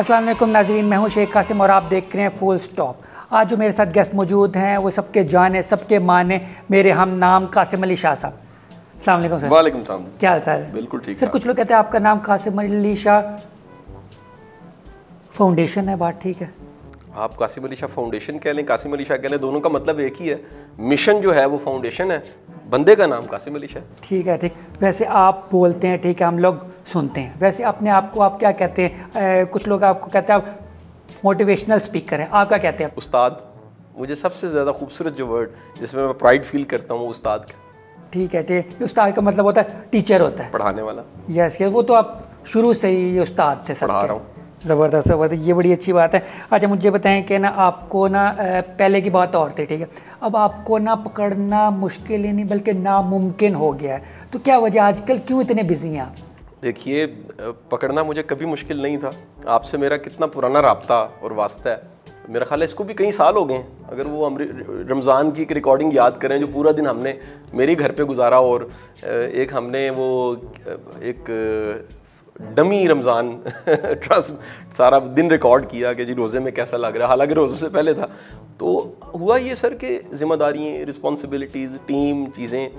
अस्सलाम वालेकुम नाज़रीन, मैं हूं शेख कासिम और आप देख रहे हैं फुल स्टॉप। आज जो मेरे साथ गेस्ट मौजूद हैं वो सबके जाने सबके माने मेरे हम नाम कासिम अली शाह साहब। अस्सलाम वालेकुम सर। वालेकुम सलाम। क्या हाल चाल है? बिल्कुल ठीक सर। कुछ लोग कहते हैं आपका नाम कासिम अली शाह फाउंडेशन है, बात ठीक है? आप कासिम अली शाह फाउंडेशन कह लें, कासिम अली शाह कह लें, दोनों का मतलब एक ही है। मिशन जो है वो फाउंडेशन है, बंदे का नाम कासिम अली शाह। ठीक है, ठीक। वैसे आप बोलते हैं, ठीक है, हम लोग सुनते हैं। वैसे अपने आप को आप क्या कहते हैं? कुछ लोग आपको कहते हैं आप मोटिवेशनल स्पीकर हैं, आप क्या कहते हैं? उस्ताद। मुझे सबसे ज़्यादा खूबसूरत जो वर्ड जिसमें मैं प्राइड फील करता हूँ वो उस्ताद का। ठीक है, ठीक। उस्ताद का मतलब होता है टीचर होता है, पढ़ाने वाला। यस, वो तो आप शुरू से ही उस्ताद थे, पढ़ा रहा हूँ। ज़बरदस्त ज़बरदस्त, ये बड़ी अच्छी बात है। अच्छा मुझे बताएं कि ना आपको ना पहले की बात और थी, ठीक है, अब आपको ना पकड़ना मुश्किल ही नहीं बल्कि नामुमकिन हो गया है। तो क्या वजह, आजकल क्यों इतने बिजी हैं आप? देखिए, पकड़ना मुझे कभी मुश्किल नहीं था। आपसे मेरा कितना पुराना राब्ता और वास्ता है, मेरा ख्याल है इसको भी कई साल हो गए हैं। अगर वो हम रमज़ान की एक रिकॉर्डिंग याद करें जो पूरा दिन हमने मेरे घर पे गुजारा, और एक हमने वो एक डमी रमज़ान ट्रस्ट सारा दिन रिकॉर्ड किया कि जी रोज़े में कैसा लग रहा है, हालांकि रोज़े से पहले था। तो हुआ ये सर कि ज़िम्मेदारियाँ, रिस्पॉन्सिबिलिटीज़, टीम, चीज़ें।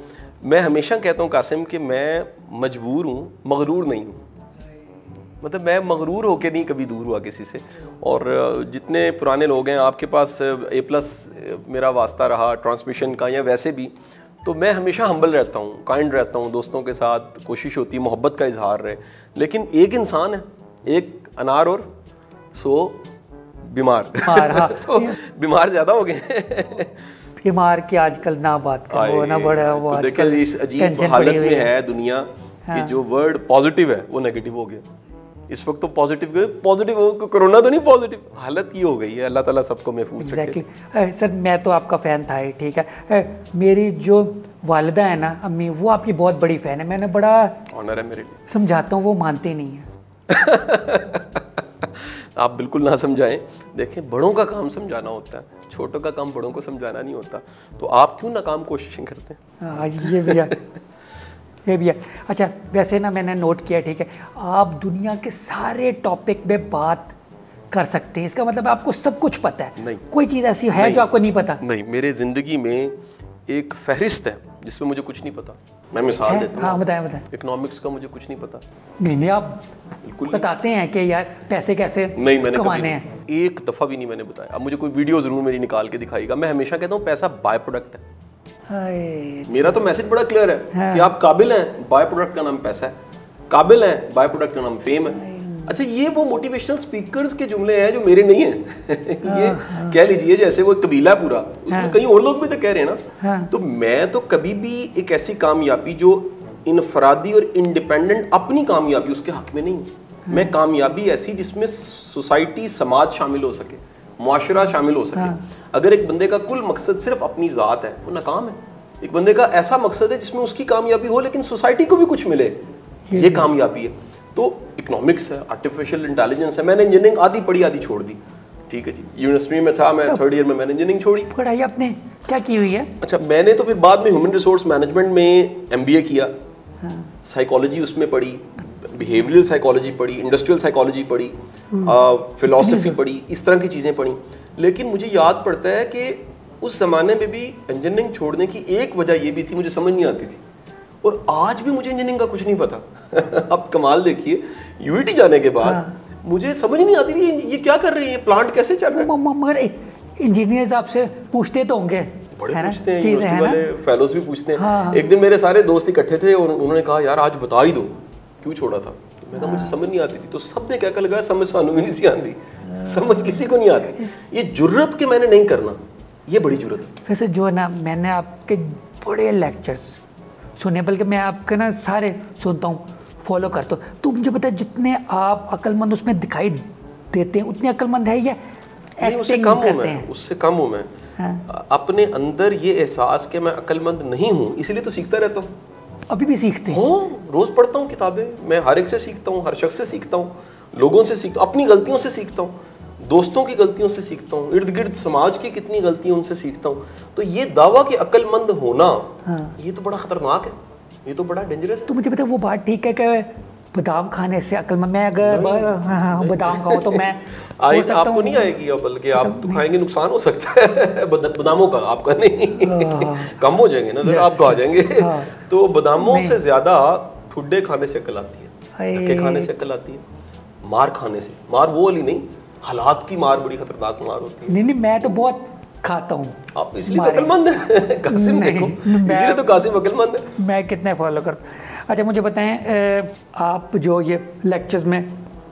मैं हमेशा कहता हूँ कासिम कि मैं मजबूर हूँ, मगरूर नहीं हूँ। मतलब मैं मगरूर होकर नहीं कभी दूर हुआ किसी से। और जितने पुराने लोग हैं, आपके पास A+ मेरा वास्ता रहा ट्रांसमिशन का या वैसे भी, तो मैं हमेशा हम्बल रहता हूँ, काइंड रहता हूँ, दोस्तों के साथ कोशिश होती है मोहब्बत का इजहार रहे। लेकिन एक इंसान है, एक अनार और 100 बीमार। हाँ। तो बीमार ज़्यादा हो गए। बीमार की आजकल ना बात करो, वो ना बड़ा वो तो देखिए इस अजीब हालत में है दुनिया कि जो वर्ड पॉजिटिव है वो नेगेटिव हो गया। इस वक्त तो पॉजिटिव हो, कोरोना तो नहीं पॉजिटिव, हालत ये हो गई है। अल्लाह ताला सबको महफूज रखे। सर मैं तो आपका फ़ैन था ही, ठीक है। मेरी जो वालिदा है ना, अम्मी, वो आपकी बहुत बड़ी फ़ैन है। मैंने बड़ा ऑनर है मेरे लिए। समझाता हूँ, वो मानते नहीं है। आप बिल्कुल ना समझाएं। देखें, बड़ों का काम समझाना होता है, छोटों का काम बड़ों को समझाना नहीं होता। तो आप क्यों नाकाम कोशिशें करते हैं? हाँ, ये भी है, ये भी है। अच्छा वैसे ना मैंने नोट किया, ठीक है, आप दुनिया के सारे टॉपिक पे बात कर सकते हैं, इसका मतलब आपको सब कुछ पता है। नहीं, कोई चीज़ ऐसी है जो आपको नहीं पता? नहीं, मेरे ज़िंदगी में एक फहरिस्त है जिसमें मुझे कुछ नहीं पता। मैं मिसाल देता हूँ। हाँ बताएं बताएं। इकोनॉमिक्स का मुझे कुछ नहीं पता। नहीं, आप बिल्कुल बताते हैं कि यार पैसे कैसे कमाने हैं? एक दफ़ा भी नहीं मैंने बताया। अब मुझे कोई वीडियो ज़रूर मेरी निकाल के दिखाएगा। मैं हमेशा कहता हूँ पैसा बाय प्रोडक्ट है। मेरा तो मैसेज बड़ा क्लियर है कि आप काबिल हैं, बाय प्रोडक्ट का नाम पैसा है। काबिल हैं, बाय प्रोडक्ट का नाम फेम है। अच्छा, ये वो मोटिवेशनल स्पीकर्स के जुमले हैं जो मेरे नहीं हैं। ये कह लीजिए जैसे वो कबीला पूरा, उसमें कई और लोग भी तो कह रहे हैं ना। तो मैं तो कभी भी एक ऐसी कामयाबी जो इनफरादी और इंडिपेंडेंट अपनी कामयाबी, उसके हक में नहीं हूँ। मैं कामयाबी ऐसी जिसमें सोसाइटी, समाज शामिल हो सके, मुआशरा शामिल हो सके। अगर एक बंदे का कुल मकसद सिर्फ अपनी ज़ात है, वो नाकाम है। एक बंदे का ऐसा मकसद है जिसमें उसकी कामयाबी हो लेकिन सोसाइटी को भी कुछ मिले, ये कामयाबी है। तो इकोनॉमिक्स है, आर्टिफिशियल इंटेलिजेंस है। मैंने इंजीनियरिंग आधी पढ़ी आधी छोड़ दी, ठीक है जी। यूनिवर्सिटी में था मैं, 3rd ईयर में मैंने इंजीनियरिंग छोड़ी। पढ़ाई आपने क्या की हुई है? अच्छा, मैंने तो फिर बाद में ह्यूमन रिसोर्स मैनेजमेंट में MBA किया। साइकोलॉजी उसमें पढ़ी, बिहेवियरल साइकोलॉजी पढ़ी, इंडस्ट्रियल साइकोलॉजी पढ़ी, फिलॉसफी पढ़ी, इस तरह की चीज़ें पढ़ी। लेकिन मुझे याद पड़ता है कि उस ज़माने में भी इंजीनियरिंग छोड़ने की एक वजह ये भी थी, मुझे समझ नहीं आती थी। और आज भी मुझे इंजीनियरिंग का कुछ नहीं पता। अब कमाल देखिए, UET जाने के बाद मुझे समझ नहीं आती थी ये क्या कर रही है, प्लांट कैसे चल रहा है। मगर इंजीनियर्स आपसे पूछते तो होंगे, बड़े पूछते हैं, यूनिवर्सिटी वाले फेलोज भी पूछते हैं। एक दिन मेरे सारे दोस्त इकट्ठे थे और उन्होंने कहा यार आज बता ही दो क्यों छोड़ा था। मैं कहा मुझे समझ नहीं आती थी। तो सब ने क्या लगा, समझ सानू भी नहीं सी आती, समझ किसी को नहीं आती। ये जुर्रत के मैंने नहीं करना, ये बड़ी जुर्रत है। वैसे जो है ना, मैंने आपके बड़े लेक्चर्स सुने, बल्कि मैं आपके ना सारे सुनता हूँ, फॉलो करता हूँ। तो मुझे पता है जितने आप अक्लमंद उसमें दिखाई देते हैं उतने अक्लमंद है या उससे कम हूँ मैं, उससे कम हूँ मैं। हाँ। अपने अंदर ये एहसास कि मैं अक्लमंद नहीं हूँ, इसलिए तो सीखता रहता हूँ। अभी भी सीखते हैं? रोज़ पढ़ता हूँ किताबें। मैं हर एक से सीखता हूँ, हर शख्स से सीखता हूँ, लोगों से सीखता हूँ, अपनी गलतियों से सीखता हूँ, दोस्तों की गलतियों से सीखता हूँ, इर्द गिर्द समाज की कितनी गलतियाँ उनसे सीखता हूँ। तो ये दावा कि अक्लमंद होना, ये तो बड़ा खतरनाक है, ये तो बड़ा डेंजरस है। तो मुझे पता है वो बात ठीक है कि बादाम खाने से अक्लमंद, मैं अगर बादाम खाऊं तो मैं हो सकता आपको नहीं आएगी, बल्कि आप तो खाएंगे नुकसान हो सकता है बादामों का, आपका नहीं कम हो जाएंगे ना, आप खा जाएंगे। तो बादामों से ज्यादा ठुड्डे खाने से अकल आती है, धक्के खाने से अकल आती है, मार खाने से, मार वो वाली नहीं, हालात की मार बड़ी खतरनाक मार होती है। नहीं मैं तो बहुत खाता हूँ। आप इसलिए तो अकलमंद है कासिम, देखो इसलिए तो कासिम अकलमंद है। मैं कितने फॉलो करता हूँ। अच्छा मुझे बताएं, आप जो ये लेक्चर्स में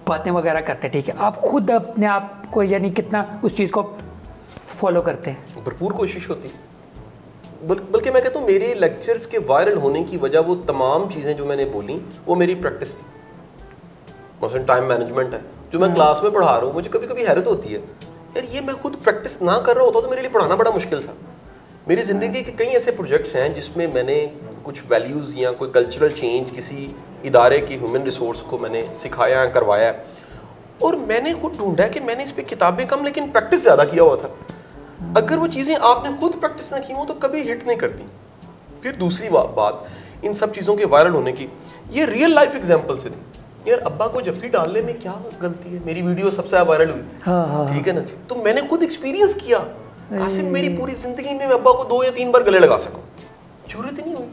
बातें वगैरह करते हैं, ठीक है, आप खुद अपने आप को यानी कितना उस चीज़ को फॉलो करते हैं? भरपूर कोशिश होती है, बल्कि मैं कहता हूँ मेरे लेक्चर्स के वायरल होने की वजह वो तमाम चीज़ें जो मैंने बोली वो मेरी प्रैक्टिस थी। मसलन टाइम मैनेजमेंट है जो मैं क्लास में पढ़ा रहा हूँ, मुझे कभी कभी हैरत होती है यार ये मैं खुद प्रैक्टिस ना कर रहा होता तो मेरे लिए पढ़ाना बड़ा मुश्किल था। मेरी ज़िंदगी के कई ऐसे प्रोजेक्ट्स हैं जिसमें मैंने कुछ वैल्यूज़ या कोई कल्चरल चेंज किसी इदारे की ह्यूमन रिसोर्स को मैंने सिखाया करवाया, और मैंने खुद ढूंढा कि मैंने इस पर किताबें कम लेकिन प्रैक्टिस ज़्यादा किया हुआ था। अगर वो चीज़ें आपने खुद प्रैक्टिस ना की हो तो कभी हिट नहीं करती। फिर दूसरी बात इन सब चीज़ों के वायरल होने की, ये रियल लाइफ एग्जाम्पल से थी। यार अब्बा को जफ्फी डालने में क्या गलती है, मेरी वीडियो सबसे ज़्यादा वायरल हुई, ठीक है ना, तो मैंने खुद एक्सपीरियंस किया। कासिम मेरी पूरी जिंदगी में मैं अब्बा को 2 या 3 बार गले लगा सकूं, जरूरत ही नहीं हुई,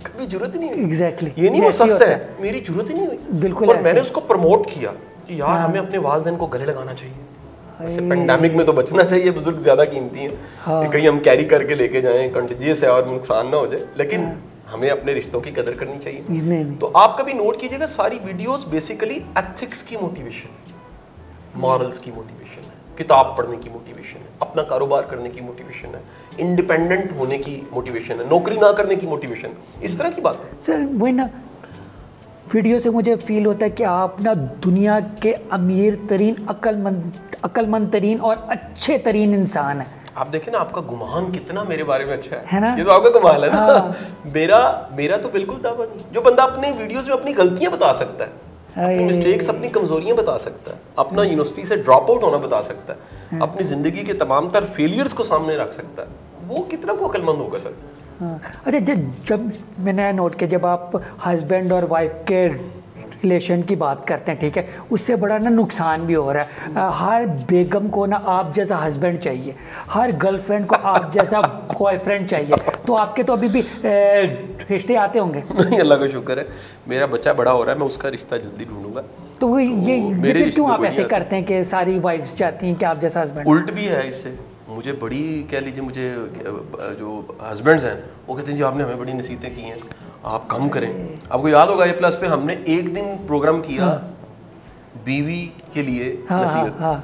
कभी जरूरत ही नहीं हुई। एग्जैक्टली ये नहीं हो सकता है, मेरी जरूरत ही नहीं हुई, बिल्कुल। और मैंने उसको प्रमोट किया कि यार हमें अपने वालिदैन को गले लगाना चाहिए। ऐसे पेंडेमिक में तो बचना चाहिए, बुजुर्ग ज्यादा कीमती हैं, कहीं हम कैरी करके लेके जाएं कंटेजियस है और नुकसान ना हो जाए, लेकिन हमें अपने रिश्तों की कदर करनी चाहिए। नहीं। तो आप कभी नोट कीजिएगा सारी वीडियोस बेसिकली एथिक्स की मोटिवेशन, मॉरल्स की मोटिवेशन है, किताब पढ़ने की मोटिवेशन है, अपना कारोबार करने की मोटिवेशन है, इंडिपेंडेंट होने की मोटिवेशन है, नौकरी ना करने की मोटिवेशन, इस तरह की बात है। सर वही ना, वीडियो से मुझे फील होता है कि आप ना दुनिया के अमीर तरीन, अक्लमंद तरीन और अच्छे तरीन इंसान है। आप देखें ना आपका गुमान कितना मेरे बारे में अच्छा है ना? ये तो आपका कमाल है ना। मेरा तो बिल्कुल दावा नहीं। जो बंदा अपने वीडियोस में अपनी गलतियां बता सकता है, अपनी मिस्टेक्स, अपनी कमजोरियां बता सकता है, अपना यूनिवर्सिटी से ड्रॉप आउट होना बता सकता है, अपनी जिंदगी के तमाम तर फेलियर्स को सामने रख सकता है, वो कितना को अक्लमंद होगा सर। अच्छा जब मैंने नोट किया, जब आप हस्बैंड और वाइफ के रिलेशन की बात करते हैं, ठीक है, उससे बड़ा ना नुकसान भी हो रहा है। हर बेगम को ना आप जैसा हस्बैंड चाहिए, हर गर्लफ्रेंड को आप जैसा बॉयफ्रेंड चाहिए। तो आपके तो अभी भी रिश्ते आते होंगे? नहीं, अल्लाह का शुक्र है, मेरा बच्चा बड़ा हो रहा है, मैं उसका रिश्ता जल्दी ढूंढूंगा। तो वो ये क्यों आप ऐसे करते हैं कि सारी वाइफ्स चाहती हैं कि आप जैसा हस्बैंड? उल्ट भी है इससे, मुझे बड़ी कह लीजिए, मुझे जो हस्बैंड्स हैं वो कहते हैं जी आपने हमें बड़ी नसीहतें की हैं, आप कम करें। आपको याद होगा ये प्लस पे हमने एक दिन प्रोग्राम किया बीवी के लिए नसीहत,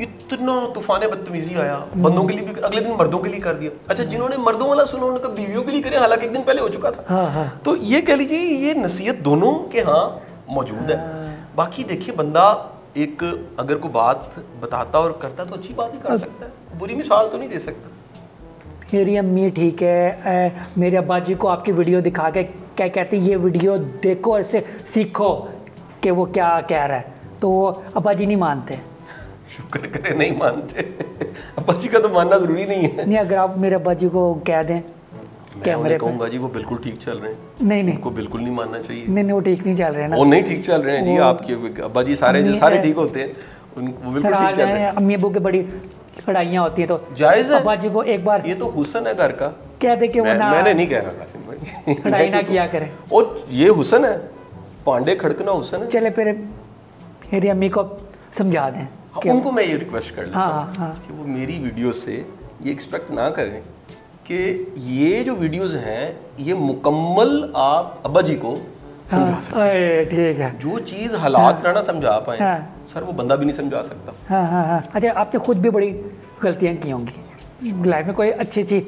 इतना तूफान बदतमीजी आया, बंदों के लिए भी, अगले दिन मर्दों के लिए कर दिया। अच्छा जिन्होंने मर्दों वाला सुना उन्होंने बीवियों के लिए करे, हालांकि एक दिन पहले हो चुका था। तो ये कह लीजिए ये नसीहत दोनों के यहाँ मौजूद है। बाकी देखिए बंदा एक अगर कोई बात बताता और करता तो अच्छी बात ही कर सकता है, बुरी मिसाल तो नहीं दे सकता। मेरी अम्मी ठीक है, मेरे अब्बा जी को आपकी वीडियो दिखा के क्या कहते हैं, ये वीडियो देखो और इससे सीखो कि वो क्या कह रहा है, तो अब्बा जी नहीं मानते। शुक्र करे नहीं मानते, अब्बा जी का तो मानना जरूरी नहीं है। नहीं, अगर आप मेरे अब्बा जी को कह दें मैं कहूँगा जी वो बिल्कुल ठीक चल रहे हैं, नहीं उनको बिल्कुल नहीं मानना चाहिए। नहीं वो ठीक नहीं चल रहे हैं ना, वो नहीं ठीक चल रहे हैं जी, आपके अब्बा जी सारे ठीक होते हैं, वो बिल्कुल ठीक चल रहे हैं। अम्मी अब्बू की बड़ी लड़ाइयाँ होती हैं तो जायज़ है, अब्बा जी को एक बार ये तो हुस्न है घर का, कह दे कि वो ना, मैंने नहीं कह रहा कासिम भाई लड़ाई ना किया करें, और ये हुस्न है, पांडे खड़कना हुस्न है। चले फिर मेरी अम्मी को समझा दें, उनको मैं ये रिक्वेस्ट कर लेता हूँ कि वो मेरी वीडियो से ये एक्सपेक्ट ना करें कि ये जो वीडियोस हैं ये मुकम्मल आप अब्बा जी को समझा सकते हैं। ठीक है, जो चीज़ हालात ना समझा पाए सर वो बंदा भी नहीं समझा सकता। हाँ। अच्छा आपने खुद भी बड़ी गलतियाँ की होंगी लाइफ में, कोई अच्छी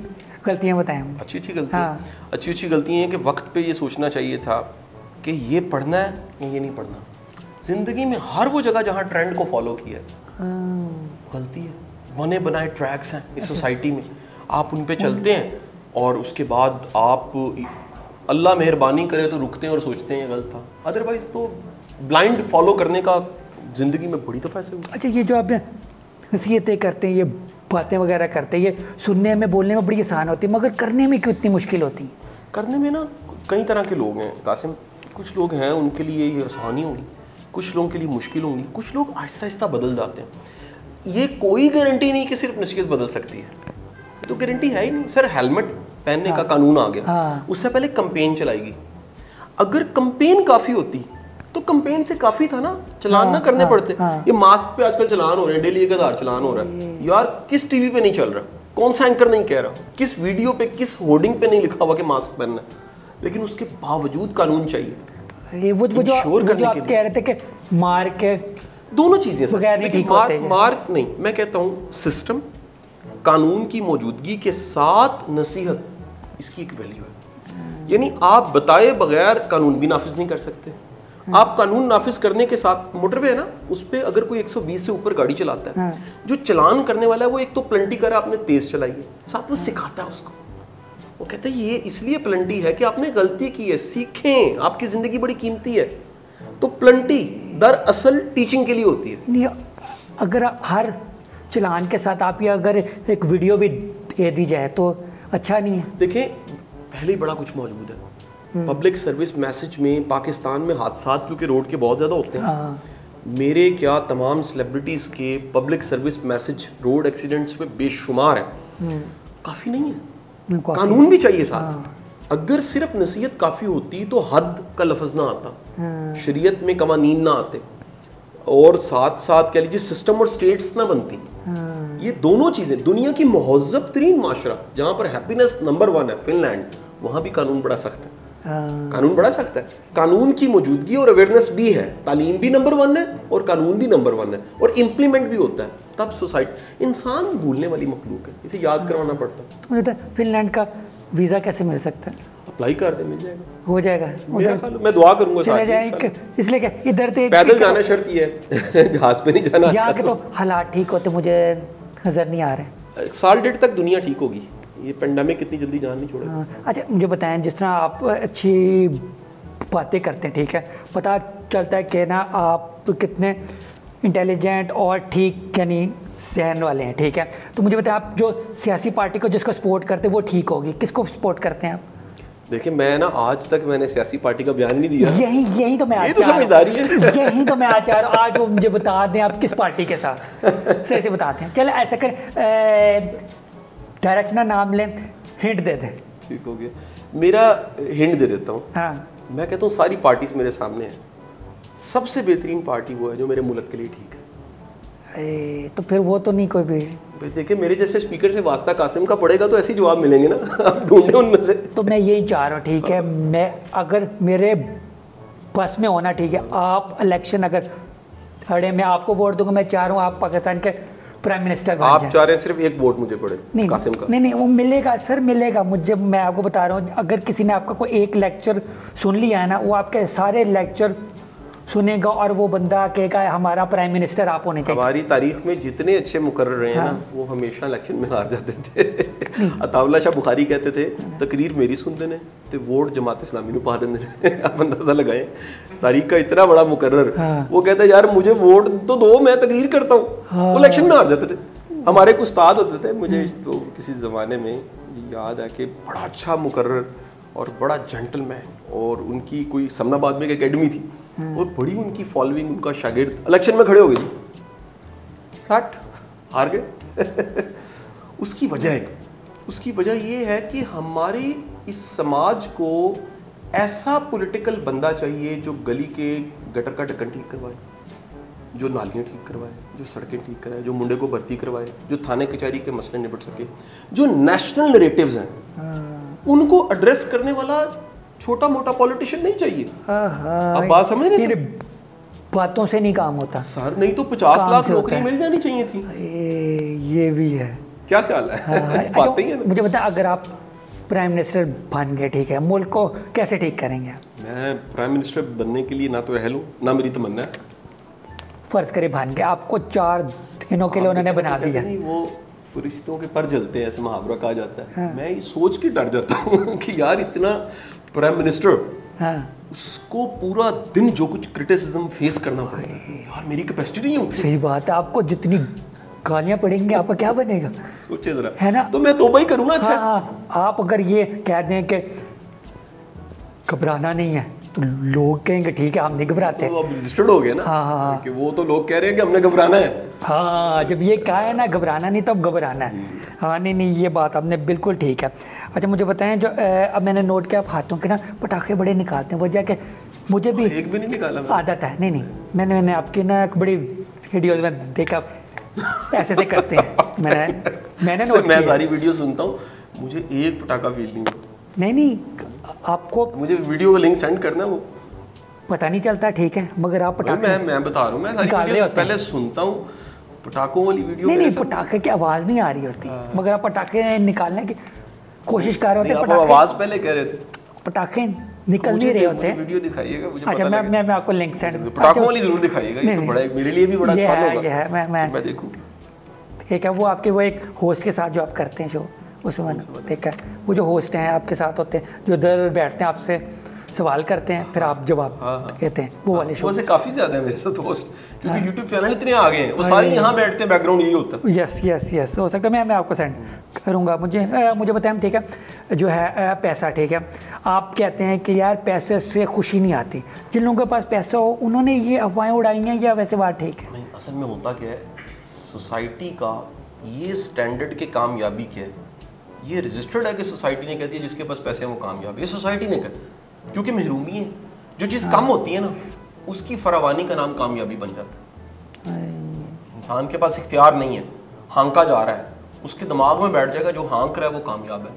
गलतियाँ बताएं। अच्छी गलतियाँ अच्छी गलतियाँ हैं कि वक्त पे ये सोचना चाहिए था कि ये पढ़ना है या ये नहीं पढ़ना। ज़िंदगी में हर वो जगह जहाँ ट्रेंड को फॉलो किया है गलती है। बने बनाए ट्रैक्स हैं इस सोसाइटी में, आप उन पे चलते हैं और उसके बाद आप अल्लाह मेहरबानी करे तो रुकते हैं और सोचते हैं ये गलत था, अदरवाइज तो ब्लाइंड फॉलो करने का ज़िंदगी में बड़ी दफ़ा से हुआ। अच्छा ये जो आप नसीहतें करते हैं, ये बातें वगैरह करते हैं, ये सुनने में बोलने में बड़ी आसान होती है, मगर करने में क्यों इतनी मुश्किल होती है? करने में ना कई तरह के लोग हैं कासिम, कुछ लोग हैं उनके लिए ये आसानी होगी, कुछ लोगों के लिए मुश्किल होंगी, कुछ लोग आहिस्ता आहिस्ता बदल जाते हैं। ये कोई गारंटी नहीं कि सिर्फ नसीहत बदल सकती है, तो गारंटी है ही नहीं। सर हेलमेट पहनने का कानून आ गया, उससे पहले कैंपेन चलाएगी। अगर कैंपेन काफ़ी होती तो कैंपेन से काफ़ी था ना, चलान ना करने पड़ते। ये मास्क पे आजकल चलान हो रहे हैं, डेली 1000 चलान हो रहा है यार। किस टीवी पे नहीं चल रहा, कौन सा एंकर नहीं कह रहा, किस वीडियो पे किस होर्डिंग पे नहीं लिखा हुआ कि मास्क पहनना है, लेकिन उसके बावजूद कानून चाहिए। वो जो आप कह रहे थे कि मार के दोनों चीजें मार नहीं, मैं कहता हूँ सिस्टम कानून की मौजूदगी के साथ नसीहत, इसकी एक वैल्यू है। यानी आप बताए बगैर कानून भी नाफिज नहीं कर सकते। आप कानून नाफिज करने के साथ, मोटरवे है ना, उस पर अगर कोई 120 से ऊपर गाड़ी चलाता है, जो चलान करने वाला है वो एक तो प्लंटी करे, आपने तेज चलाई है, साथ में सिखाता है उसको। वो कहते हैं ये इसलिए प्लंटी है कि आपने गलती की है, सीखें, आपकी जिंदगी बड़ी कीमती है। तो प्लंटी दरअसल टीचिंग के लिए होती है। नहीं, अगर हर चलान के साथ आप ये अगर एक वीडियो भी दे दी जाए तो अच्छा नहीं है। देखें, पहले ही बड़ा कुछ मौजूद है। पब्लिक सर्विस मैसेज में पाकिस्तान में हादसा क्योंकि रोड के बहुत ज़्यादा होते हैं, मेरे क्या तमाम सेलिब्रिटीज़ के public service message road accidents में बेशुमार है। काफ़ी नहीं है, कानून भी चाहिए साथ। अगर सिर्फ नसीहत काफ़ी होती तो हद का लफ्ज़ ना आता, शरीयत में कवानीन ना आते, और साथ साथ कह लीजिए सिस्टम और स्टेट्स ना बनती। ये दोनों चीज़ें, दुनिया की महज़ब तरीन माशरा जहाँ पर हैप्पीनेस नंबर 1 है, फिनलैंड, वहाँ भी कानून बड़ा सख्त है। कानून बड़ा सख्त है। कानून की मौजूदगी और अवेयरनेस भी है, तालीम भी नंबर 1 है और कानून भी नंबर 1 है, और इम्प्लीमेंट भी होता है। तब सोसाइटी, इंसान भूलने वाली मखलूक है, इसे याद करवाना पड़ता है। मुझे तो फिनलैंड का वीज़ा कैसे मिल सकता है? अप्लाई कर दे, मिल जाएगा, हो जाएगा। मैं दुआ करूंगा चले जाए, इसलिए क्या इधर तो पैदल जाना शर्त ही है, जहाज पे नहीं जाना। यहाँ के तो हालात ठीक होते मुझे नजर नहीं आ रहे। 1 साल 1.5 तक दुनिया ठीक होगी, ये पेंडेमिक कितनी जल्दी जान नहीं छोड़ेगा। अच्छा मुझे बताएं, जिस तरह आप अच्छी बातें करते हैं, ठीक है, पता चलता है कि ना आप कितने इंटेलिजेंट और ठीक यानी सहन वाले हैं, ठीक है, तो मुझे बताएं आप जो सियासी पार्टी को जिसको सपोर्ट करते हैं वो ठीक होगी, किसको सपोर्ट करते हैं आप? देखिए, मैं ना आज तक मैंने सियासी पार्टी का बयान नहीं दिया। यही तो मैं ये तो समझदारी है। यही तो मैं आज आज वो मुझे बता दें आप किस पार्टी के साथ, सही से बताते हैं। चलो ऐसा कर, डायरेक्ट ना नाम लें, हिंट दे दें। ठीक हो गया, मेरा हिंट दे देता हूँ। हाँ, मैं कहता हूँ सारी पार्टीज मेरे सामने है, सबसे बेहतरीन पार्टी वो है जो मेरे मुल्क के लिए ठीक है। तो फिर वो तो नहीं कोई भी। देखिए, मेरे जैसे स्पीकर से वास्ता कासिम का पड़ेगा तो ऐसे जवाब मिलेंगे ना, आप ढूंढे उनमें से। तो मैं यही चाह रहा हूँ, ठीक है, मैं अगर मेरे बस में होना, ठीक है, आप इलेक्शन अगर खड़े, मैं आपको वोट दूंगा। मैं चाह रहा हूँ आप पाकिस्तान के प्राइम मिनिस्टर बन जाएं। आप चाह रहे हैं सिर्फ एक वोट मुझे पड़े? नहीं, कासिम का नहीं, वो मिलेगा सर, मिलेगा मुझे। मैं आपको बता रहा हूँ, अगर किसी ने आपका कोई एक लेक्चर सुन लिया है ना, वो आपके सारे लेक्चर सुनेगा और वो बंदा कहेगा हमारा प्राइम मिनिस्टर आप होने चाहिए। हमारी तारीख में जितने अच्छे मुकर्रर रहे हैं ना, वो हमेशा इलेक्शन में हार जाते थे। अताउल्ला शाह बुखारी कहते थे, तकरीर मेरी सुनते ने ते वोट जमात इस्लामी नूं पा देंदे। आप अंदाजा लगाएं, तारीख का इतना बड़ा मुकर्रर, वो कहता है यार मुझे वोट तो दो, मैं तकरीर करता हूँ। वो इलेक्शन में हार जाते थे। हमारे कुछ उस्ताद होते थे, मुझे तो किसी ज़माने में याद है कि बड़ा अच्छा मुकर्रर और बड़ा जेंटलमैन, और उनकी कोई समनाबाद में एक एकेडमी थी और बड़ी उनकी फॉलोइंग, उनका शागिर्द इलेक्शन में खड़े हो गए, फ्लैट हार गए। उसकी वजह ये है कि हमारे इस समाज को ऐसा पॉलिटिकल बंदा चाहिए जो गली के गटर का ढक्कन ठीक करवाए, जो नालियाँ ठीक करवाए, जो सड़कें ठीक कराए, जो मुंडे को भर्ती करवाए, जो थाने कचहरी के मसले निपट सके, जो नेशनल नैरेटिव्स हैं उनको एड्रेस करने वाला छोटा मोटा पॉलिटिशियन नहीं चाहिए। अब बात समझ रहे हैं? बातों से नहीं काम होता सर, नहीं तो 50 लाख नौकरी मिल जानी चाहिए थी। ये भी है, क्या ख्याल है? बातें ही है ना। मुझे बता, अगर आप प्राइम मिनिस्टर बन गए, ठीक है, मुल्क को कैसे ठीक करेंगे? मैं प्राइम मिनिस्टर बनने के लिए ना तो अहल हूँ, ना मेरी तमन्ना है। फर्ज करे बन गए, आपको 4 दिनों के लिए उन्होंने बना दिया। वो फरिश्तों के पर जलते हैं, ऐसे मुहावरा कहा जाता है। मैं ये सोच के डर जाता हूँ कि यार इतना प्राइम मिनिस्टर, उसको पूरा दिन जो कुछ क्रिटिसिज्म फेस करना पड़ेगा, यार मेरी कैपेसिटी नहीं होती। सही बात है, आपको जितनी गालियां पड़ेंगी आपका क्या बनेगा? सोचे जरा, है ना? तो मैं तौबा ही करूँ ना। अच्छा, आप अगर ये कह दें कि घबराना नहीं है, तो लोग कहेंगे ठीक है हम नहीं घबराते। तो अब रजिस्टर्ड हो गए ना। हाँ कि वो तो लोग कह रहे हैं कि हमने घबराना है। हाँ, जब ये कहा है ना घबराना नहीं तब घबराना है। हाँ नहीं ये बात आपने बिल्कुल ठीक है। अच्छा मुझे बताएं, जो अब मैंने नोट किया, आप हाथों के ना पटाखे बड़े निकालते हैं, वजह कि मुझे भी एक भी नहीं निकाला आदत है। नहीं मैंने आपकी ना एक बड़ी वीडियोज़ में देखा ऐसे करते हैं। मैंने नोट मैं सारी वीडियो सुनता हूँ, मुझे एक पटाखा फील नहीं होता। नहीं आपको मुझे वीडियो का लिंक सेंड करना, वो पता नहीं चलता, ठीक है, मगर आप पटाखे मैं बता रहा हूँ, मैं सारी वीडियो पहले सुनता हूँ। पटाखों वाली वीडियो नहीं पटाखे की आवाज़ नहीं आ रही होती, मगर आप पटाखे निकालने की कोशिश कर रहे होते। आवाज़ पहले कह रहे थे, पटाखे निकल नहीं रहे होते। वीडियो दिखाइएगा मुझे। अच्छा मैं आपको लिंक सेंड, पटाखों वाली जरूर दिखाइएगा, ये तो बड़ा मेरे लिए भी बड़ा फन होगा। ये है मैं देखूं। ठीक है, वो आपके वो एक होस्ट के साथ जो आप करते हैं शो, उसमें मैंने देखा वो जो होस्ट हैं आपके साथ होते हैं, जो इधर बैठते हैं आपसे सवाल करते हैं फिर आप जवाब कहते हैं, वो वाले शो। वैसे काफ़ी ज़्यादा है मेरे साथ होस्ट, क्योंकि यूट्यूब चैनल इतने आ गए हैं, वो सारे यहाँ बैठते हैं, बैकग्राउंड यही होता है। यस हो सकता है, मैं आपको सेंड करूँगा। मुझे बताएं, ठीक है, जो है पैसा, ठीक है, आप कहते हैं कि यार पैसे से खुशी नहीं आती। जिन लोगों के पास पैसा हो उन्होंने ये अफवाहें उड़ाई हैं या वैसे बात ठीक है? नहीं, असल में होता क्या है, सोसाइटी का ये स्टैंडर्ड के कामयाबी क्या है, ये रजिस्टर्ड है कि सोसाइटी ने कहती है जिसके पास पैसे हैं वो कामयाब है। ये सोसाइटी ने कहा, क्योंकि महरूमी है, जो चीज़ कम होती है ना उसकी फरावानी का नाम कामयाबी बन जाता है। इंसान के पास इख्तियार नहीं है, हाँका जा रहा है, उसके दिमाग में बैठ जाएगा जो हाँक रहा है वो कामयाब है।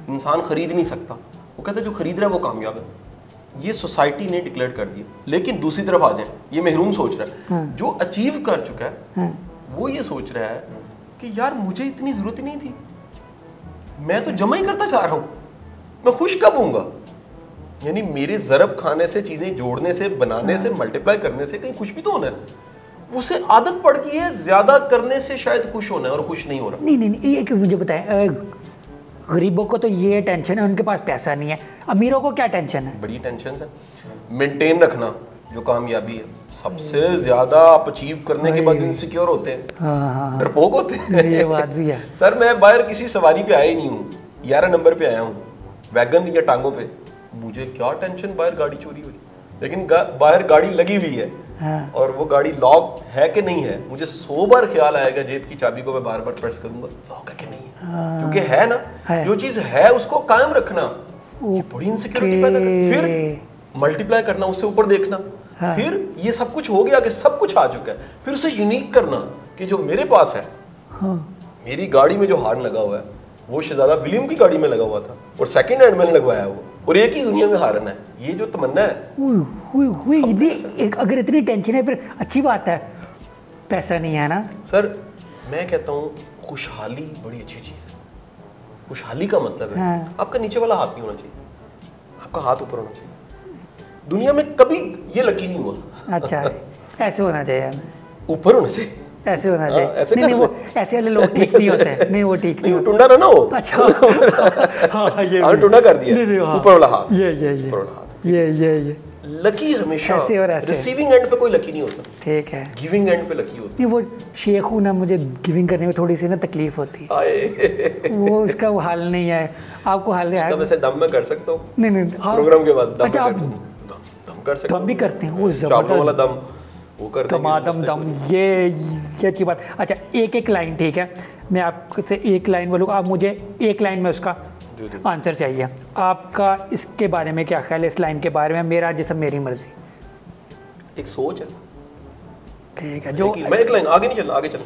इंसान खरीद नहीं सकता, वो कहता है जो खरीद रहा है वो कामयाब है। ये सोसाइटी ने डिक्लेयर कर दिया। लेकिन दूसरी तरफ आ जाए, ये महरूम सोच रहा है, जो अचीव कर चुका है वो ये सोच रहा है कि यार मुझे इतनी जरूरत ही नहीं थी, मैं तो जमा ही करता जा रहा हूं, मैं खुश कब होऊंगा। यानी मेरे ज़रब खाने से, चीज़ें जोड़ने से, बनाने से, मल्टीप्लाई करने से कहीं खुश भी तो होना है। उसे आदत पड़ गई है ज्यादा करने से शायद खुश होना है और खुश नहीं हो रहा। नहीं एक मुझे बताएं, गरीबों को तो ये टेंशन है उनके पास पैसा नहीं है, अमीरों को क्या टेंशन है? बड़ी टेंशन है। मेंटेन रखना जो कामयाबी है, सबसे ज्यादा आप अचीव करने के बाद इनसिक्योर होते हैं, डरपोक होते हैं। ये बात भी है। सर मैं बाहर किसी सवारी पे आया ही नहीं हूँ, 11 नंबर पे आया हूँ, वैगन या टांगों पे, मुझे क्या टेंशन बाहर गाड़ी चोरी हुई, लेकिन बाहर गाड़ी लगी हुई है। हाँ। और वो गाड़ी लॉक है कि नहीं है, मुझे 100 बार ख्याल आएगा जेब की चाबी को मैं बार बार प्रेस करूंगा, लॉक है कि नहीं है। हाँ। क्योंकि है ना है। जो चीज है उसको कायम रखना, ये बड़ी इनसिक्योरिटी पैदा कर, फिर मल्टीप्लाई करना, उससे ऊपर देखना। हाँ। फिर ये सब कुछ हो गया कि सब कुछ आ चुका है, फिर उसे यूनिक करना कि जो मेरे पास है। हाँ। मेरी गाड़ी में जो हार्न लगा हुआ है वो शहजादा विलियम की गाड़ी में लगा हुआ था और सेकंड हैंड मैंने लगवाया वो, और एक ही दुनिया में हारन है। ये जो तमन्ना है, एक अगर इतनी टेंशन है फिर अच्छी बात है, पैसा नहीं है ना। सर मैं कहता हूँ खुशहाली बड़ी अच्छी चीज़ है। खुशहाली का मतलब है हाँ। आपका नीचे वाला हाथ नहीं होना चाहिए, आपका हाथ ऊपर होना चाहिए। दुनिया में कभी ये लकी नहीं हुआ। अच्छा ऐसे होना चाहिए, ऊपर होना चाहिए, ऐसे होना चाहिए। ऐसे नहीं वो ऐसे वाले लोग ठीक नहीं होते हैं। नहीं वो ठीक नहीं, टुंडा ना हो। अच्छा हाँ ये टुंडा कर दिया, ऊपर वाला हाथ, ये ऊपर वाला हाथ, ये लकी हमेशा ऐसे और ऐसे। रिसीविंग एंड पे कोई लकी नहीं होता, ठीक है, गिविंग एंड पे लकी होता है। वो शेख हूँ ना, मुझे गिविंग करने में थोड़ी सी ना तकलीफ होती है। वो उसका वो हाल नहीं है, आपको हाल है। वैसे दम में कर सकता हूँ, नहीं प्रोग्राम के बाद अच्छा आप दम कर सकते दम भी करते हैं, वो जबरदस्त वाला दम वो करते हैं। दम ये अच्छी बात। अच्छा एक लाइन, ठीक है, मैं आपसे एक लाइन बोलूँगा, आप मुझे एक लाइन में उसका आंसर चाहिए। आपका इसके बारे में क्या ख्याल है, इस लाइन के बारे में? मेरा जिस्म मेरी मर्जी एक सोच है, ठीक है। जो मैं एक लाइन आगे नहीं चल, आगे चल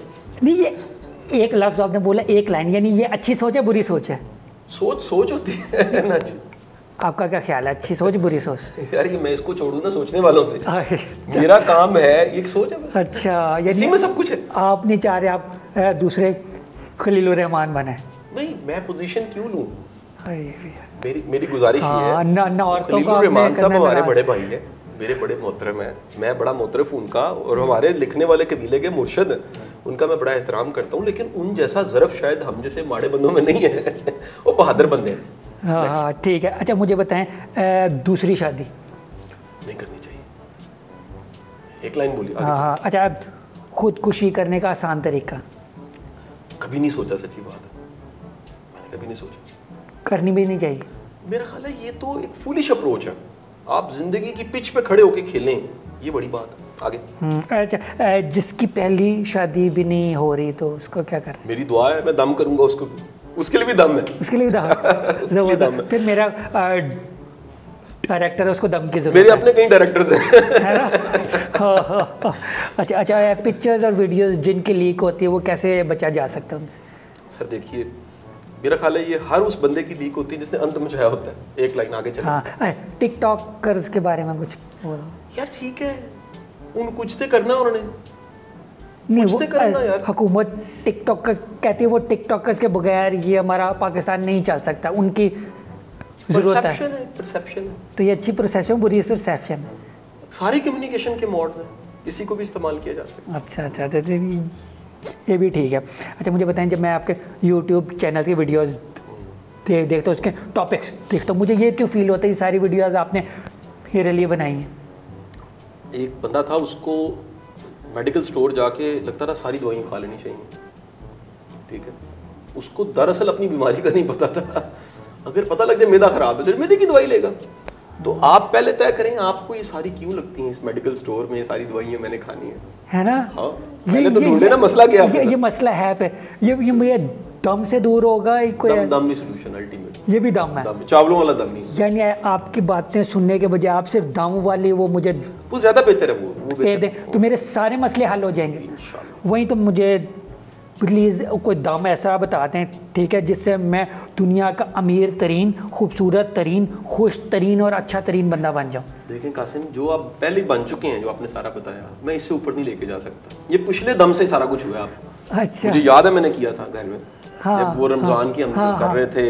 नहीं, ये एक लफ्ज़ आपने बोला एक लाइन, यानी ये अच्छी सोच है बुरी सोच है? सोच होती है ना। आपका क्या ख्याल है, अच्छी सोच बुरी सोच? यार ये मैं इसको छोड़ूं ना सोचने वालों पे, मेरा काम है एक सोच है बस। अच्छा यानी में सब कुछ है। आप नहीं चाह रहे आप दूसरे खलीलुर रहमान बने? नहीं, मैं पोजीशन क्यों लूं? मेरी गुजारिश ये है ना औरतों का, रहमान साहब हमारे बड़े भाई है, मेरे बड़े मोहतरम है, मैं बड़ा मोहतरफ उनका, और हमारे लिखने वाले कबीले के मुर्शद, उनका मैं बड़ा एहतराम करता हूँ, लेकिन उन जैसा ज़रफ़ शायद हम जैसे माड़े बंदों में नहीं है। वो बहादुर बंदे हैं। हाँ ठीक है। अच्छा मुझे बताएं, दूसरी शादी नहीं करनी चाहिए, एक लाइन बोली। हाँ अच्छा, खुदकुशी करने का आसान तरीका? कभी नहीं सोचा, सच्ची बात है, मैंने कभी नहीं सोचा। करनी भी नहीं चाहिए? मेरा ख्याल है ये तो एक फूलिश अप्रोच है। आप जिंदगी की पिच पे खड़े होके खेलें, ये बड़ी बात है। आगे अच्छा, जिसकी पहली शादी भी नहीं हो रही तो उसको क्या कर? मेरी दुआ है, मैं दम करूंगा उसको, उसके लिए भी दम है, उसके लिए भी दम उसके लिए दम है। फिर मेरा डायरेक्टर है, उसको दम की जरूरत मेरे अपने कई डायरेक्टर्स हैं है ना? अच्छा अच्छा, पिक्चर्स और वीडियोस जिनकी लीक होती है वो कैसे बचा जा सकता है उनसे? सर देखिए, मेरा ख्याल है ये हर उस बंदे की लीक होती है जिसने अंत मचाया होता है। एक लाइन आगे चले। हाँ, टिकटॉकर्स के बारे में कुछ बोलो यार। ठीक है, उन कुछ तो करना उन्होंने, नहीं कुछ तो करना यार। हुकूमत टिकटॉकर्स कहती है, वो टिकटॉकर्स के बगैर ये हमारा पाकिस्तान नहीं चल सकता, उनकी जरूरत है। परसेप्शन है। तो ये अच्छी परसेप्शन, बुरी परसेप्शन है। सारे कम्युनिकेशन के मोड्स हैं, इसी को भी इस्तेमाल किया जा सकता है। अच्छा अच्छा अच्छा, ये भी ठीक है। अच्छा मुझे बताएं, जब मैं आपके यूट्यूब चैनल की वीडियोस देखता हूँ, उसके टॉपिक्स देखता हूँ, मुझे ये क्यों फील होता है ये सारी वीडियोस आपने मेरे लिए बनाई हैं? एक बंदा था, उसको मेडिकल स्टोर जाके लगता था सारी दवाइयाँ खा लेनी चाहिए, ठीक है। उसको दरअसल अपनी बीमारी का नहीं पता था। अगर पता लग जाए मैदा खराब है, सिर्फ मैदे की दवाई लेगा। तो आप पहले तय करें आपको ये सारी क्यों लगती हैं, इस मेडिकल स्टोर में ये सारी दवाइयाँ मैंने खानी है ना? हाँ, पहले तो ढूंढे ना मसला क्या है। ये मसला है पे, ये मुझे दम से दूर होगा कोई दम ही सॉल्यूशन अल्टीमेट। ये भी दम है, चावलों वाला दम ही। यानी आपकी बातें सुनने के बजाय आप सिर्फ दम वाली वो मुझे वो ज्यादा बेहतर है, वो बेहतर है। तो मेरे सारे मसले हल हो जाएंगे। वही तो मुझे प्लीज़ कोई दम ऐसा बताते हैं, ठीक है, जिससे मैं दुनिया का अमीर तरीन, खूबसूरत तरीन, खुश तरीन और अच्छा तरीन बंदा बन जाऊँ। देखें कासिम, जो आप पहले बन चुके हैं, जो आपने सारा बताया, मैं इससे ऊपर नहीं लेके जा सकता। ये पिछले दम से सारा कुछ हुआ आप। अच्छा, मुझे याद है मैंने किया था घर में। हाँ, जब वो रमज़ान की हम कर रहे थे,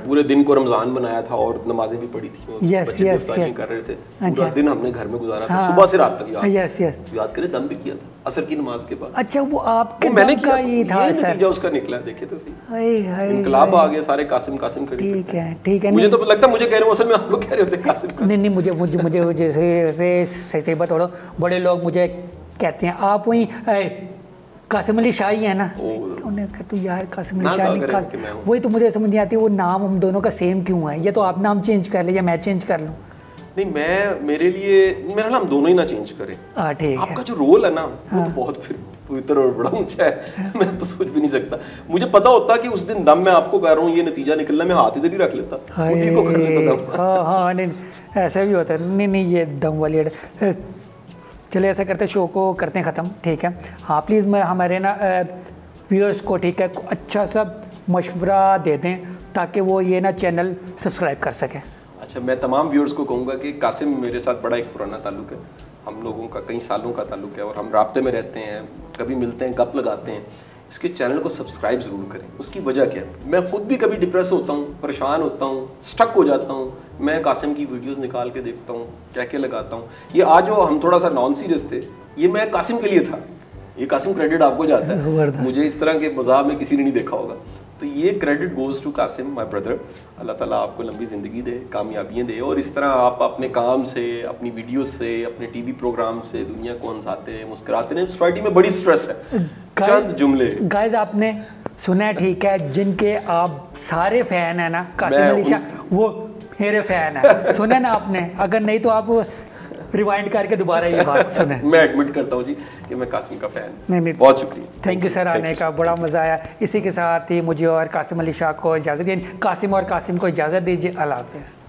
पूरे दिन को रमज़ान बनाया था और नमाजें भी पढ़ी थी, बच्चे इफ्तारी कर रहे थे, पूरा दिन हमने घर में गुजारा था, सुबह से रात तक। याद करें, दम भी किया था असर की नमाज के बाद। अच्छा, वो आपके मैंने किया, ये था सर, नतीजा उसका निकला। देखे तो सही, इनकलाब आ गया, सारे कासिम कासिम खड़े। ठीक है। मुझे तो लगता, मुझे कह रहे हो, असल में आपको कह रहे होते कासिम। नहीं, मुझे जैसे सही बता, बड़े लोग मुझे कहते हैं आप वही कासिम अली शाह ही है ना? उन्हें कहते तो यार कासिम अली शाह नहीं, वही तो मुझे समझ नहीं आती, वो नाम हम दोनों का सेम क्यों है? या तो आप नाम चेंज कर ले या मैं चेंज कर लूँ। नहीं, मेरे लिए मेरा नाम दोनों ही ना चेंज करें। ठीक है। आपका जो रोल है ना, वो तो बहुत फिर पवित्र और बड़ा ऊंचा है। मैं तो सोच भी नहीं सकता। मुझे पता होता कि उस दिन दम मैं आपको कह रहा हूँ ये नतीजा निकलना, मैं हाथ इधर ही रख लेता, खुद ही को कर लेता दम। हाँ, नहीं ऐसा भी होता है। नहीं, ये दम वाली। चलिए ऐसा करते, शो को करते हैं ख़त्म, ठीक है। हाँ प्लीज़, मैं हमारे ना व्यूअर्स को, ठीक है, अच्छा सा मशवरा दे दें ताकि वो ये ना चैनल सब्सक्राइब कर सकें। अच्छा, मैं तमाम व्यूअर्स को कहूँगा कि कासिम मेरे साथ बड़ा एक पुराना ताल्लुक़ है, हम लोगों का कई सालों का ताल्लुक़ है और हम राब्ते में रहते हैं, कभी मिलते हैं, गप लगाते हैं। इसके चैनल को सब्सक्राइब ज़रूर करें। उसकी वजह क्या है, मैं खुद भी कभी डिप्रेस होता हूँ, परेशान होता हूँ, स्टक हो जाता हूँ, मैं कासिम की वीडियोस निकाल के देखता हूँ, क्या लगाता हूँ। ये आज जो हम थोड़ा सा नॉन सीरियस थे, ये मैं कासिम के लिए था। ये कासिम क्रेडिट आपको जाता है, मुझे इस तरह के मज़ाक में किसी ने नहीं देखा होगा। तो ये credit goes to Kasim, my brother. अल्लाह ताला आपको लंबी ज़िंदगी दे, कामयाबियाँ दे और इस तरह आप अपने काम से, अपनी वीडियो से, अपने टीवी प्रोग्राम से दुनिया को हंसाते रहें, मुस्कुराते रहें। सोसाइटी में बड़ी स्ट्रेस है। चंद जुमले गाइस आपने सुना है, ठीक है, जिनके आप सारे फ़ैन हैं ना, कासिम अली शाह वो मेरे फ़ैन है। सुना ना आपने? अगर नहीं तो आप रिवाइंड करके दोबारा ये बात सुने। मैं एडमिट करता हूँ जी कि मैं कासिम का फ़ैन। नहीं, बहुत शुक्रिया, थैंक यू सर आने का, बड़ा मज़ा आया। इसी के साथ ही मुझे और कासिम अली शाह को इजाज़त दीजिए, कासिम और कासिम को इजाज़त दीजिए। अल्लाह हाफ़िज़।